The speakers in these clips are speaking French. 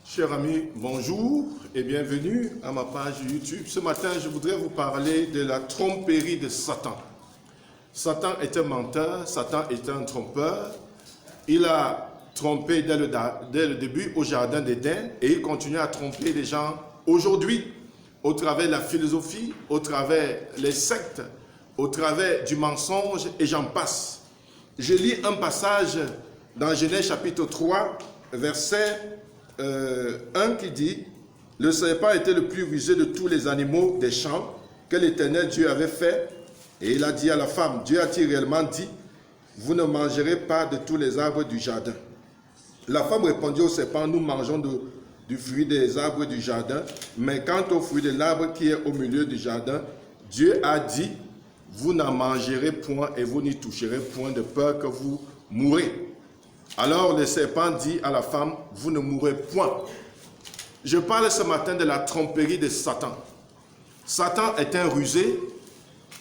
Chers amis, bonjour et bienvenue à ma page YouTube. Ce matin, je voudrais vous parler de la tromperie de Satan. Satan est un menteur, Satan est un trompeur. Il a trompé dès le début au jardin d'Éden et il continue à tromper les gens aujourd'hui au travers de la philosophie, au travers des sectes, au travers du mensonge et j'en passe. Je lis un passage dans Genèse chapitre 3, verset 1 qui dit « Le serpent était le plus rusé de tous les animaux des champs que l'Éternel Dieu avait fait. Et il a dit à la femme, Dieu a-t-il réellement dit, vous ne mangerez pas de tous les arbres du jardin. La femme répondit au serpent, nous mangeons du fruit des arbres du jardin, mais quant au fruit de l'arbre qui est au milieu du jardin, Dieu a dit, vous n'en mangerez point et vous n'y toucherez point de peur que vous mourrez. Alors le serpent dit à la femme, vous ne mourrez point. Je parle ce matin de la tromperie de Satan. Satan est un rusé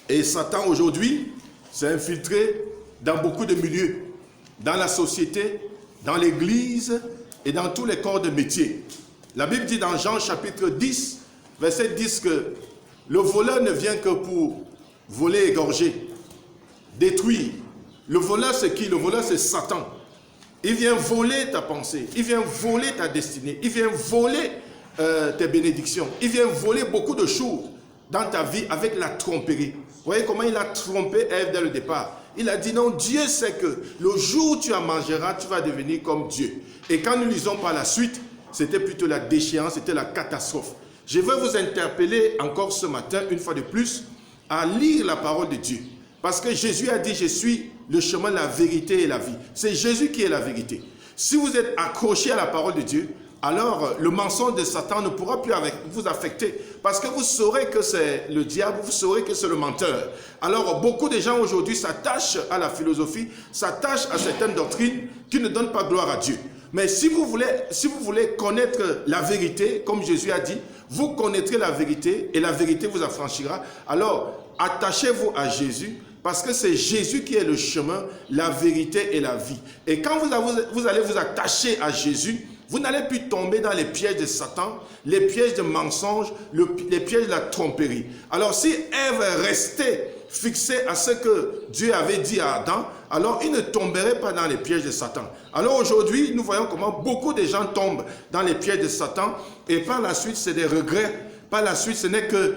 et Satan aujourd'hui s'est infiltré dans beaucoup de milieux, dans la société, dans l'église et dans tous les corps de métier. La Bible dit dans Jean chapitre 10, verset 10 que le voleur ne vient que pour voler, égorger, détruire. Le voleur c'est qui? Le voleur c'est Satan. Il vient voler ta pensée, il vient voler ta destinée, il vient voler tes bénédictions, il vient voler beaucoup de choses dans ta vie avec la tromperie. Vous voyez comment il a trompé Ève dès le départ. Il a dit non, Dieu sait que le jour où tu en mangeras, tu vas devenir comme Dieu. Et quand nous lisons par la suite, c'était plutôt la déchéance, c'était la catastrophe. Je veux vous interpeller encore ce matin, une fois de plus, à lire la parole de Dieu. Parce que Jésus a dit, je suis le chemin, la vérité et la vie. C'est Jésus qui est la vérité. Si vous êtes accroché à la parole de Dieu, alors le mensonge de Satan ne pourra plus vous affecter. Parce que vous saurez que c'est le diable, vous saurez que c'est le menteur. Alors beaucoup de gens aujourd'hui s'attachent à la philosophie, s'attachent à certaines doctrines qui ne donnent pas gloire à Dieu. Mais si vous voulez connaître la vérité, comme Jésus a dit, vous connaîtrez la vérité et la vérité vous affranchira. Alors attachez-vous à Jésus. Parce que c'est Jésus qui est le chemin, la vérité et la vie. Et quand vous allez vous attacher à Jésus, vous n'allez plus tomber dans les pièges de Satan, les pièges de mensonges, les pièges de la tromperie. Alors si Ève restait fixée à ce que Dieu avait dit à Adam, alors il ne tomberait pas dans les pièges de Satan. Alors aujourd'hui, nous voyons comment beaucoup de gens tombent dans les pièges de Satan et par la suite, c'est des regrets. Par la suite, ce n'est que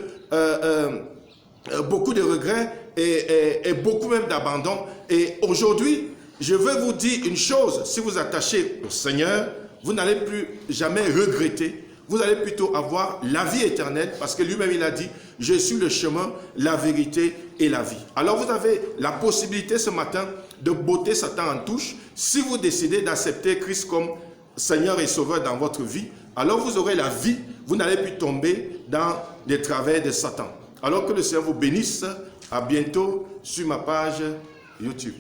beaucoup de regrets et beaucoup même d'abandon. Et aujourd'hui, je veux vous dire une chose, si vous attachez au Seigneur, vous n'allez plus jamais regretter, vous allez plutôt avoir la vie éternelle, parce que lui-même il a dit, je suis le chemin, la vérité et la vie. Alors vous avez la possibilité ce matin de botter Satan en touche, si vous décidez d'accepter Christ comme Seigneur et Sauveur dans votre vie, alors vous aurez la vie, vous n'allez plus tomber dans les travers de Satan. Alors que le Seigneur vous bénisse. À bientôt sur ma page YouTube.